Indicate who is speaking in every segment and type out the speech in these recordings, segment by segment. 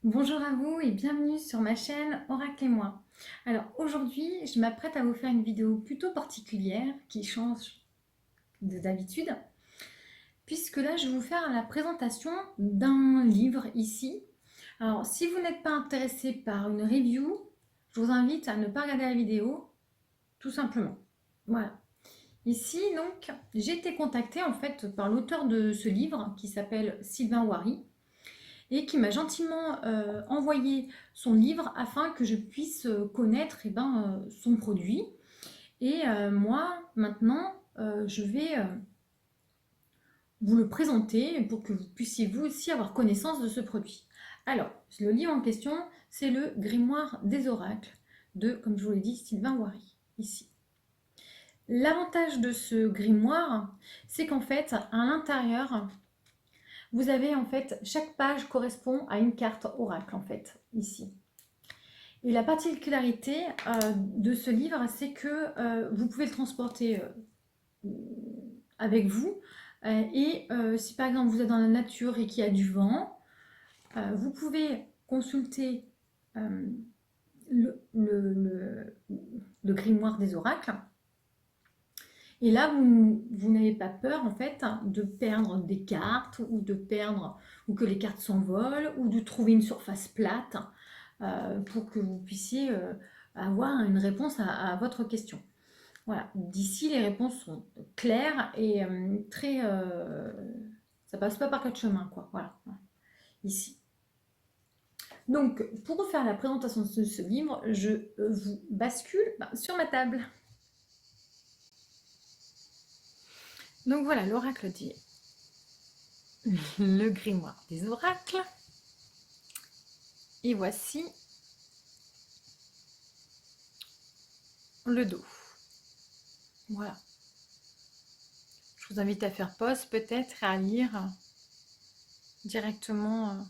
Speaker 1: Bonjour à vous et bienvenue sur ma chaîne Oracle et moi. Alors aujourd'hui, je m'apprête à vous faire une vidéo plutôt particulière qui change d'habitude, puisque là je vais vous faire la présentation d'un livre ici. Alors si vous n'êtes pas intéressé par une review, je vous invite à ne pas regarder la vidéo, tout simplement. Voilà. Ici donc, j'ai été contactée en fait par l'auteur de ce livre qui s'appelle Sylvain Wary et qui m'a gentiment envoyé son livre afin que je puisse connaître son produit. Et moi, maintenant, je vais vous le présenter pour que vous puissiez vous aussi avoir connaissance de ce produit. Alors, le livre en question, c'est le Grimoire des oracles de, comme je vous l'ai dit, Sylvain Wary, ici. L'avantage de ce grimoire, c'est qu'en fait, à l'intérieur, vous avez en fait, chaque page correspond à une carte oracle en fait, ici. Et la particularité de ce livre, c'est que vous pouvez le transporter avec vous. Si par exemple vous êtes dans la nature et qu'il y a du vent, vous pouvez consulter euh, le, le- le- le grimoire des oracles. Et là, vous n'avez pas peur en fait de perdre des cartes ou de perdre ou que les cartes s'envolent ou de trouver une surface plate pour que vous puissiez avoir une réponse à votre question. Voilà. D'ici, les réponses sont claires et très. Ça passe pas par quatre chemins, quoi. Voilà. Ici. Donc, pour vous faire la présentation de ce livre, je vous bascule sur ma table. Donc voilà, l'oracle dit le grimoire des oracles. Et voici le dos. Voilà. Je vous invite à faire pause peut-être et à lire directement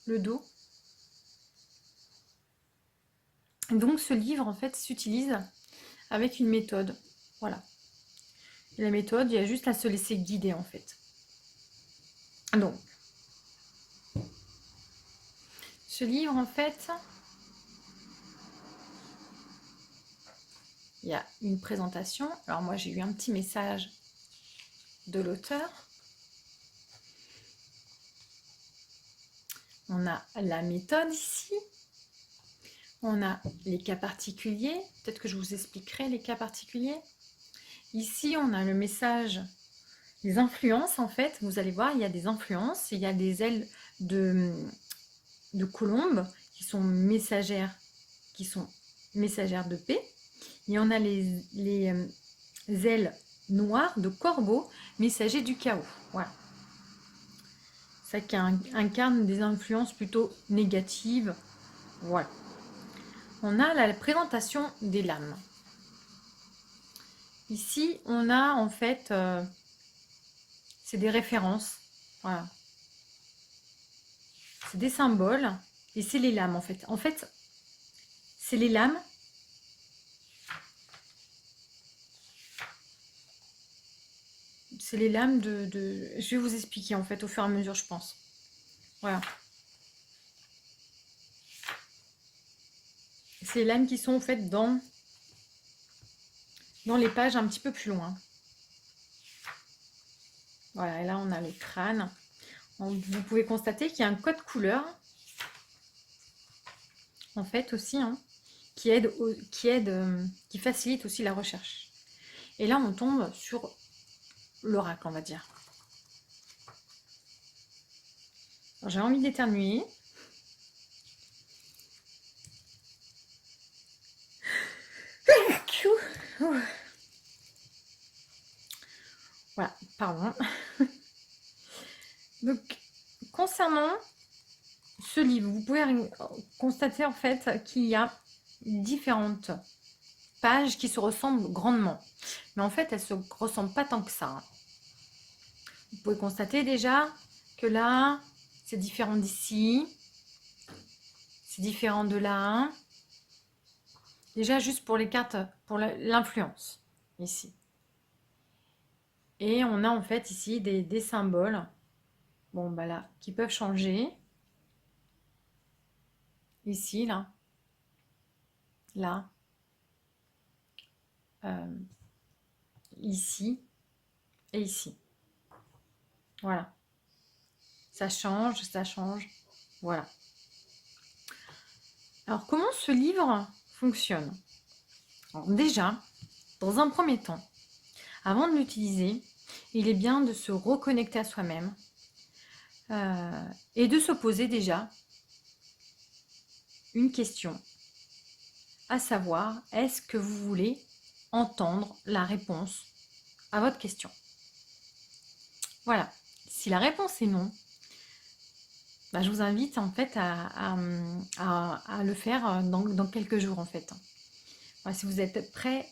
Speaker 1: le dos. Donc ce livre en fait s'utilise avec une méthode. Voilà. Et la méthode, il y a juste à se laisser guider en fait. Donc, ce livre en fait, il y a une présentation. Alors moi j'ai eu un petit message de l'auteur. On a la méthode ici. On a les cas particuliers. Peut-être que je vous expliquerai les cas particuliers. Ici, on a le message des influences. En fait, vous allez voir, il y a des influences. Il y a des ailes de colombes qui sont messagères de paix. Et on a les ailes noires de corbeau, messagers du chaos. Voilà. Ça qui incarne des influences plutôt négatives. Voilà. On a la présentation des lames. Ici, on a en fait, c'est des références. Voilà. C'est des symboles et c'est les lames en fait. En fait, c'est les lames. C'est les lames de... Je vais vous expliquer en fait au fur et à mesure, je pense. Voilà. C'est les lames qui sont en fait dans les pages un petit peu plus loin. Voilà, et là on a le crâne. Vous pouvez constater qu'il y a un code couleur, en fait aussi, hein, qui facilite aussi la recherche. Et là on tombe sur l'oracle, on va dire. J'ai envie d'éternuer. Voilà, pardon. Donc, concernant ce livre, vous pouvez constater en fait qu'il y a différentes pages qui se ressemblent grandement. Mais en fait, elles ne se ressemblent pas tant que ça. Vous pouvez constater déjà que là, c'est différent d'ici. C'est différent de là. Déjà, juste pour les cartes, pour l'influence, ici. Et on a en fait ici des symboles, bon bah là, qui peuvent changer. ici, là, là, ici et ici. Voilà. Ça change, ça change. Voilà. Alors, comment ce livre fonctionne? Alors, déjà, dans un premier temps, avant de l'utiliser, il est bien de se reconnecter à soi-même et de se poser déjà une question, à savoir, est-ce que vous voulez entendre la réponse à votre question? Voilà. Si la réponse est non, bah, je vous invite en fait à le faire dans quelques jours en fait. Voilà, si vous êtes prêt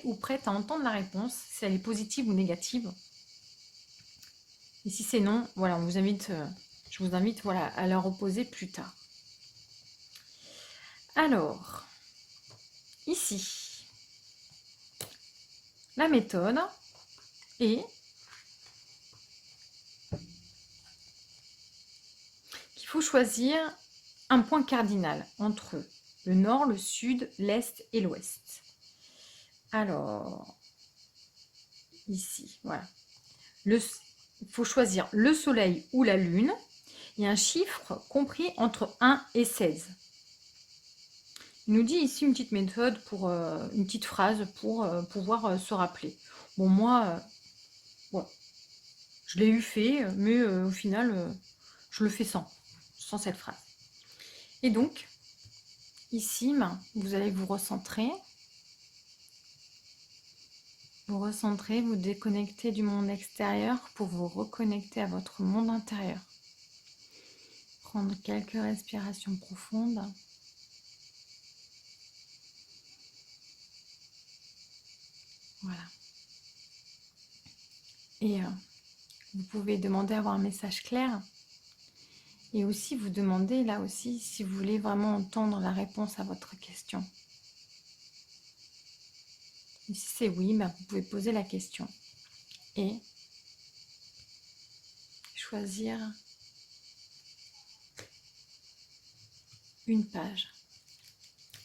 Speaker 1: ou prête à entendre la réponse, si elle est positive ou négative. Et si c'est non, voilà, je vous invite voilà, à la reposer plus tard. Alors, ici, la méthode est qu'il faut choisir un point cardinal entre le nord, le sud, l'est et l'ouest. Alors, ici, voilà. Il faut choisir le soleil ou la lune et un chiffre compris entre 1 et 16. Il nous dit ici une petite méthode pour une petite phrase pour pouvoir se rappeler. Bon, moi, voilà, je l'ai eu fait, mais au final, je le fais sans cette phrase. Et donc, ici, vous allez vous recentrer. Vous déconnecter du monde extérieur pour vous reconnecter à votre monde intérieur. Prendre quelques respirations profondes. Voilà. Et vous pouvez demander à avoir un message clair. Et aussi vous demander là aussi si vous voulez vraiment entendre la réponse à votre question. Et si c'est oui, vous pouvez poser la question. Et choisir une page.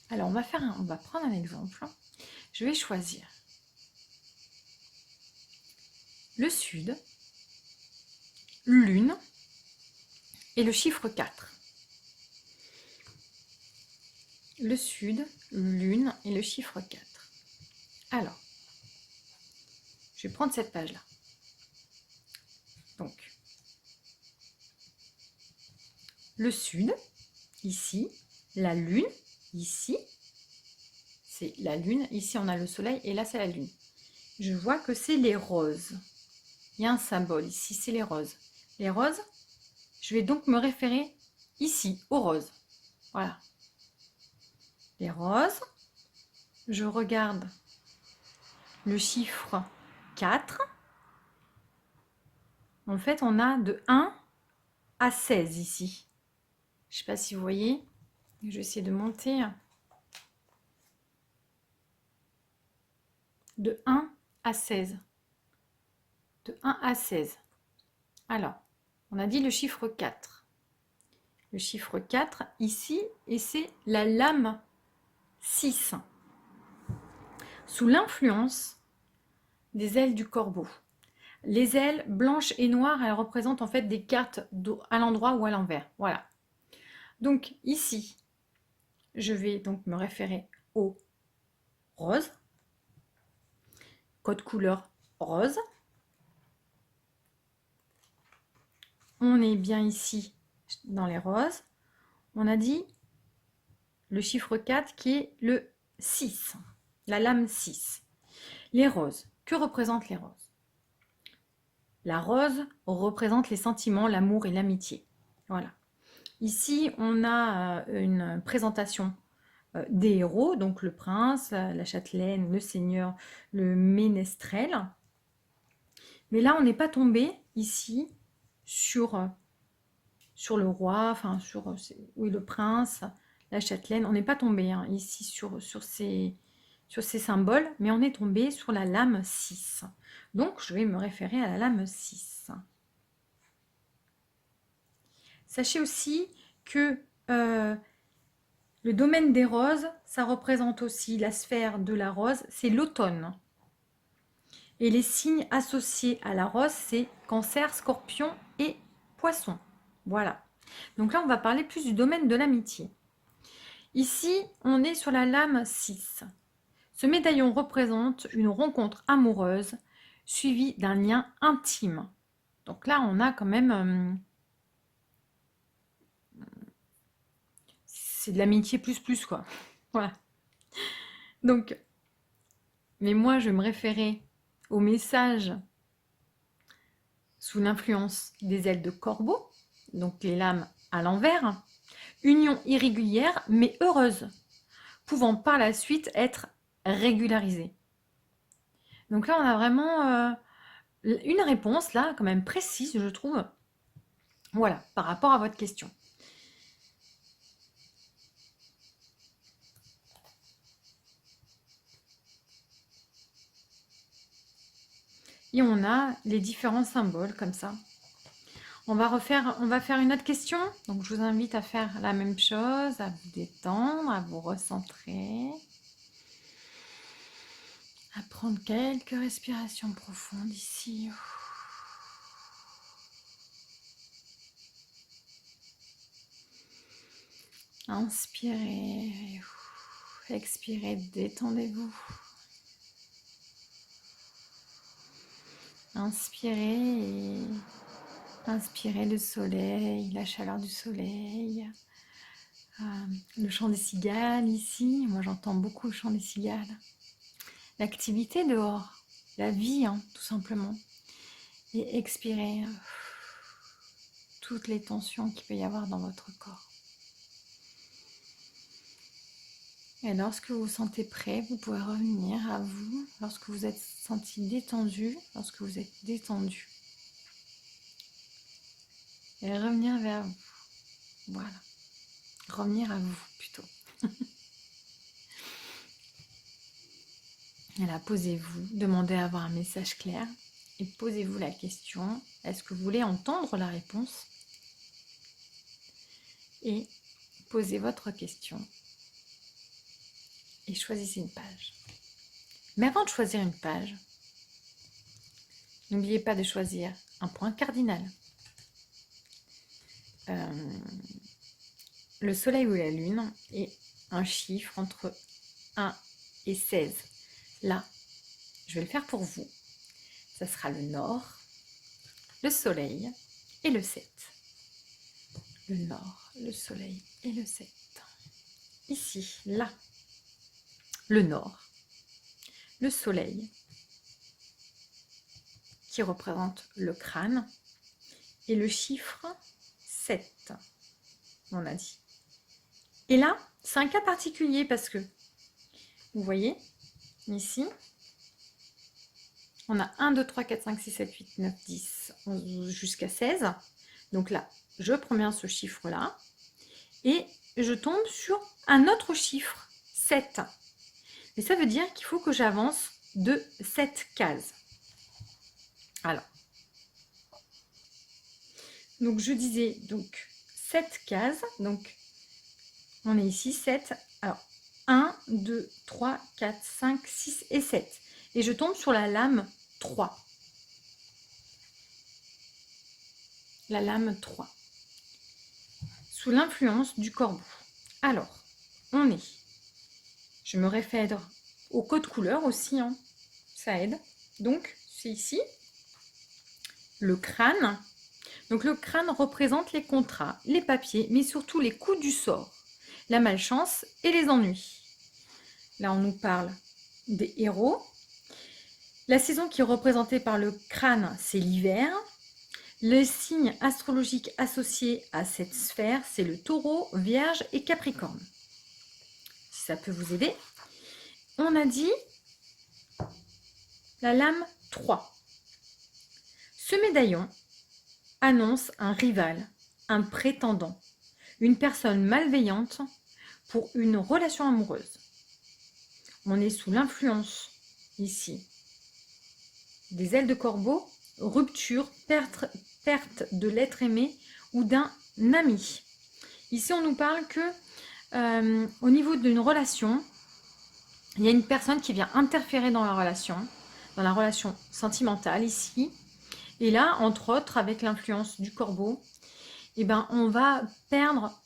Speaker 1: Alors on va prendre un exemple. Je vais choisir le sud, lune et le chiffre 4. Le sud, lune et le chiffre 4. Alors, je vais prendre cette page-là. Donc, le sud, ici, la lune, ici, c'est la lune, ici on a le soleil et là c'est la lune. Je vois que c'est les roses. Il y a un symbole ici, c'est les roses. Les roses, je vais donc me référer ici, aux roses. Voilà. Les roses, je regarde le chiffre 4. En fait, on a de 1 à 16 ici. Je ne sais pas si vous voyez. Je vais essayer de monter. De 1 à 16. De 1 à 16. Alors, on a dit le chiffre 4. Le chiffre 4 ici, et c'est la lame 6. Sous l'influence des ailes du corbeau. Les ailes blanches et noires, elles représentent en fait des cartes à l'endroit ou à l'envers. Voilà. Donc ici, je vais donc me référer au rose. Code couleur rose. On est bien ici dans les roses. On a dit le chiffre 4 qui est le 6, la lame 6. Les roses. Que représentent les roses? La rose représente les sentiments, l'amour et l'amitié. Voilà. Ici, on a une présentation des héros, donc le prince, la châtelaine, le seigneur, le ménestrel. Mais là, on n'est pas tombé ici sur le roi, enfin sur oui, le prince, la châtelaine. On n'est pas tombé ici sur ces symboles, mais on est tombé sur la lame 6. Donc, je vais me référer à la lame 6. Sachez aussi que Le domaine des roses, ça représente aussi la sphère de la rose, c'est l'automne. Et les signes associés à la rose, c'est Cancer, Scorpion et Poisson. Voilà. Donc là, on va parler plus du domaine de l'amitié. Ici, on est sur la lame 6. Ce médaillon représente une rencontre amoureuse suivie d'un lien intime. Donc là, on a quand même... c'est de l'amitié plus, quoi. Voilà. Donc, mais moi, je vais me référer au message sous l'influence des ailes de corbeau, donc les lames à l'envers. Union irrégulière, mais heureuse, pouvant par la suite être régularisée. Donc là, on a vraiment une réponse, là, quand même précise, je trouve. Voilà, par rapport à votre question. Et on a les différents symboles, comme ça. On va faire une autre question. Donc, je vous invite à faire la même chose, à vous détendre, à vous recentrer. À prendre quelques respirations profondes ici. Inspirez, expirez, détendez-vous. Inspirez et inspirez le soleil, la chaleur du soleil. Le chant des cigales ici, moi j'entends beaucoup le chant des cigales. L'activité dehors, la vie tout simplement. Et expirez toutes les tensions qu'il peut y avoir dans votre corps. Et lorsque vous vous sentez prêt, vous pouvez revenir à vous, lorsque vous êtes senti détendu, lorsque vous êtes détendu. Et revenir vers vous. Voilà. Revenir à vous plutôt. Et là, posez-vous, demandez à avoir un message clair et posez-vous la question, est-ce que vous voulez entendre la réponse? Et posez votre question et choisissez une page. Mais avant de choisir une page, n'oubliez pas de choisir un point cardinal. Le soleil ou la lune et un chiffre entre 1 et 16. Là, je vais le faire pour vous. Ça sera le nord, le soleil et le 7. Le nord, le soleil et le 7. Ici, là, le nord, le soleil qui représente le crâne et le chiffre 7, on a dit. Et là, c'est un cas particulier parce que, vous voyez, ici, on a 1, 2, 3, 4, 5, 6, 7, 8, 9, 10, 11, 12 jusqu'à 16. Donc là, je prends bien ce chiffre-là et je tombe sur un autre chiffre, 7. Et ça veut dire qu'il faut que j'avance de 7 cases. Alors, donc je disais donc 7 cases, donc on est ici 7. Alors, 1, 2, 3, 4, 5, 6 et 7. Et je tombe sur la lame 3. La lame 3. Sous l'influence du corbeau. Alors, on est. Je me réfère au code couleur aussi, ça aide. Donc, c'est ici. Le crâne. Donc, le crâne représente les contrats, les papiers, mais surtout les coups du sort, la malchance et les ennuis. Là, on nous parle des héros. La saison qui est représentée par le crâne, c'est l'hiver. Les signes astrologiques associés à cette sphère, c'est le taureau, vierge et capricorne. Si ça peut vous aider. On a dit la lame 3. Ce médaillon annonce un rival, un prétendant, une personne malveillante pour une relation amoureuse. On est sous l'influence, ici, des ailes de corbeau, rupture, perte de l'être aimé ou d'un ami. Ici, on nous parle que Au niveau d'une relation, il y a une personne qui vient interférer dans la relation sentimentale ici. Et là, entre autres, avec l'influence du corbeau, eh ben, on va perdre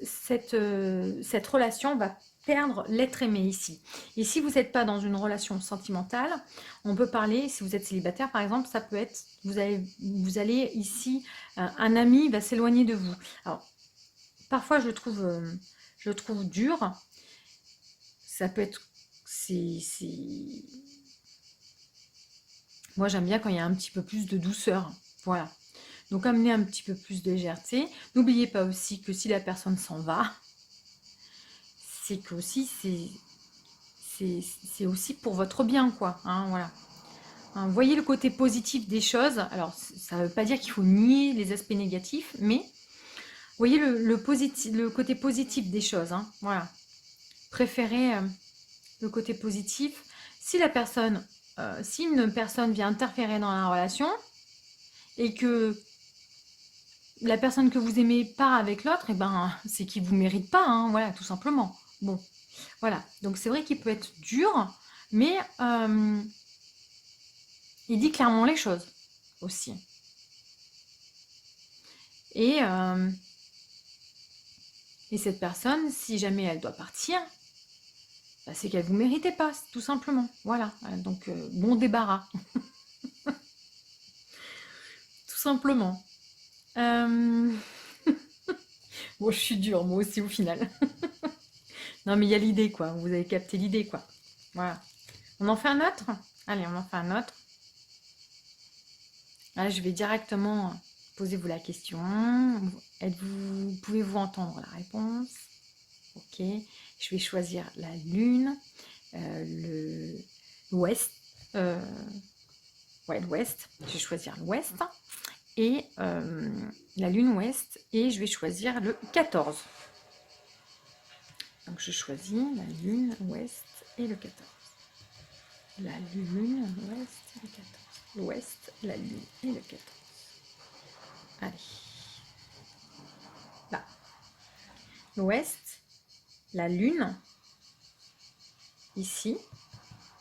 Speaker 1: cette relation, on va perdre l'être aimé ici. Et si vous n'êtes pas dans une relation sentimentale, on peut parler, si vous êtes célibataire par exemple, ça peut être, vous allez ici, un ami va s'éloigner de vous. Alors, parfois je le trouve dur, ça peut être, moi j'aime bien quand il y a un petit peu plus de douceur, voilà. Donc amener un petit peu plus de légèreté. N'oubliez pas aussi que si la personne s'en va, c'est que aussi c'est aussi pour votre bien, quoi. Hein, voilà. Hein, voyez le côté positif des choses. Alors ça ne veut pas dire qu'il faut nier les aspects négatifs, mais voyez le côté positif des choses. Hein, voilà. Préférez le côté positif. Si si une personne vient interférer dans la relation et que la personne que vous aimez part avec l'autre, et ben c'est qu'il vous mérite pas, hein, voilà, tout simplement. Bon, voilà. Donc c'est vrai qu'il peut être dur, mais il dit clairement les choses aussi. Et cette personne, si jamais elle doit partir, bah, c'est qu'elle vous méritait pas, tout simplement. Voilà. Donc bon débarras. Tout simplement. Bon, je suis dure, moi aussi, au final. Non, mais il y a l'idée, quoi. Vous avez capté l'idée, quoi. Voilà. On en fait un autre? Allez, on en fait un autre. Là, je vais directement poser-vous la question. Pouvez-vous entendre la réponse? Ok. Je vais choisir la lune, l'ouest. Ouais, l'ouest. Je vais choisir l'ouest. Et la lune ouest. Et je vais choisir le 14. Donc je choisis la lune ouest et le 14. La lune ouest et le 14. L'ouest, la lune et le 14. Allez. Là. L'ouest, la lune, ici,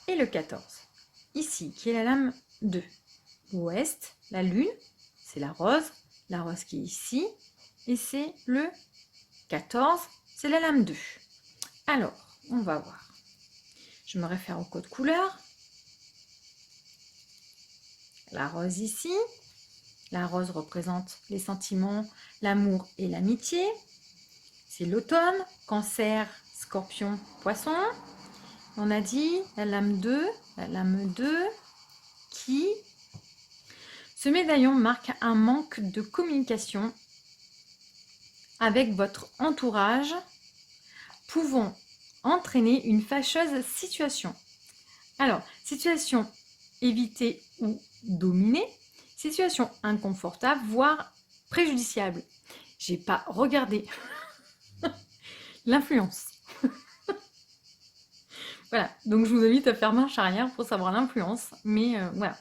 Speaker 1: et le 14. Ici, qui est la lame 2. L'ouest, la lune, c'est la rose qui est ici, et c'est le 14, c'est la lame 2. Alors, on va voir. Je me réfère au code couleur. La rose ici. La rose représente les sentiments, l'amour et l'amitié. C'est l'automne, cancer, scorpion, poisson. On a dit la lame 2 qui... Ce médaillon marque un manque de communication avec votre entourage, pouvant entraîner une fâcheuse situation. Alors, situation évitée ou dominée, situation inconfortable, voire préjudiciable. J'ai pas regardé l'influence. Voilà, donc je vous invite à faire marche arrière pour savoir l'influence, mais voilà.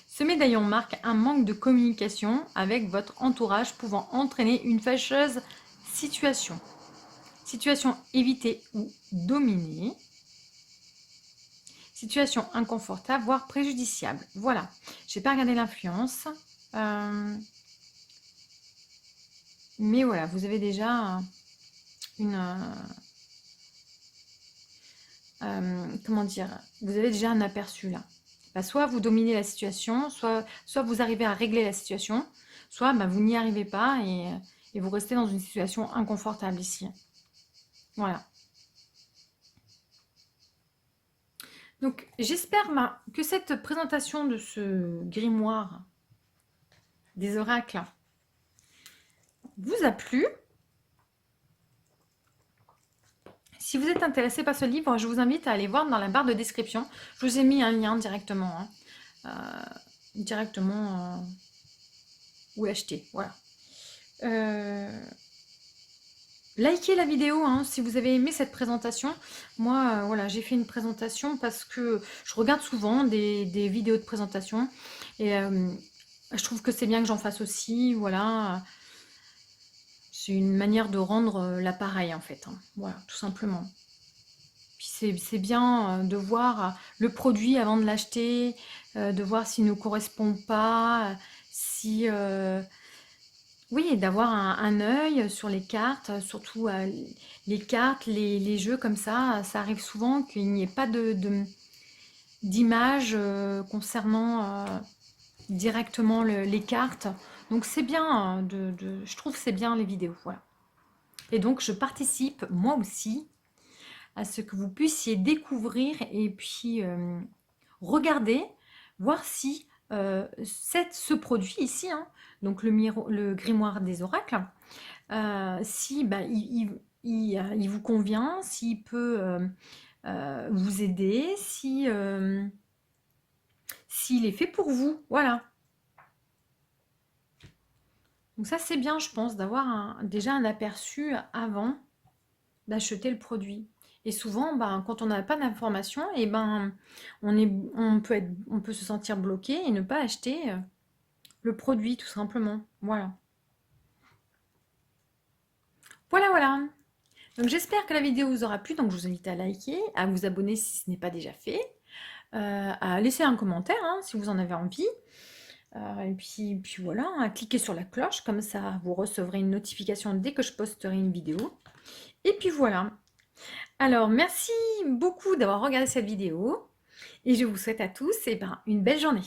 Speaker 1: Ce médaillon marque un manque de communication avec votre entourage pouvant entraîner une fâcheuse situation. Situation évitée ou dominée. Situation inconfortable, voire préjudiciable. Voilà, j'ai pas regardé l'influence. Mais voilà, vous avez déjà comment dire, vous avez déjà un aperçu là. Bah, soit vous dominez la situation, soit vous arrivez à régler la situation, soit bah, vous n'y arrivez pas et vous restez dans une situation inconfortable ici. Voilà. Donc j'espère que cette présentation de ce grimoire des oracles vous a plu. Si vous êtes intéressé par ce livre, je vous invite à aller voir dans la barre de description. Je vous ai mis un lien directement. Où l'acheter. Voilà. Likez la vidéo si vous avez aimé cette présentation. Moi, voilà, j'ai fait une présentation parce que je regarde souvent des vidéos de présentation. Et je trouve que c'est bien que j'en fasse aussi. Voilà. C'est une manière de rendre l'appareil en fait, hein. Voilà, tout simplement. Puis c'est bien de voir le produit avant de l'acheter, de voir s'il ne correspond pas, si... oui, d'avoir un œil sur les cartes, surtout les cartes, les jeux comme ça arrive souvent qu'il n'y ait pas d'image concernant directement les cartes. Donc c'est bien, je trouve que c'est bien les vidéos, voilà. Et donc je participe moi aussi à ce que vous puissiez découvrir et puis regarder, voir si ce produit ici, hein, donc le grimoire des oracles, si bah, il vous convient, s'il peut vous aider, si, s'il est fait pour vous, voilà. Donc ça c'est bien, je pense, d'avoir déjà un aperçu avant d'acheter le produit. Et souvent, ben, quand on n'a pas d'informations, et ben, on peut se sentir bloqué et ne pas acheter le produit, tout simplement. Voilà. Voilà, voilà. Donc j'espère que la vidéo vous aura plu. Donc je vous invite à liker, à vous abonner si ce n'est pas déjà fait, à laisser un commentaire hein, si vous en avez envie. Et puis voilà, à cliquer sur la cloche, comme ça vous recevrez une notification dès que je posterai une vidéo. Et puis voilà. Alors merci beaucoup d'avoir regardé cette vidéo et je vous souhaite à tous une belle journée.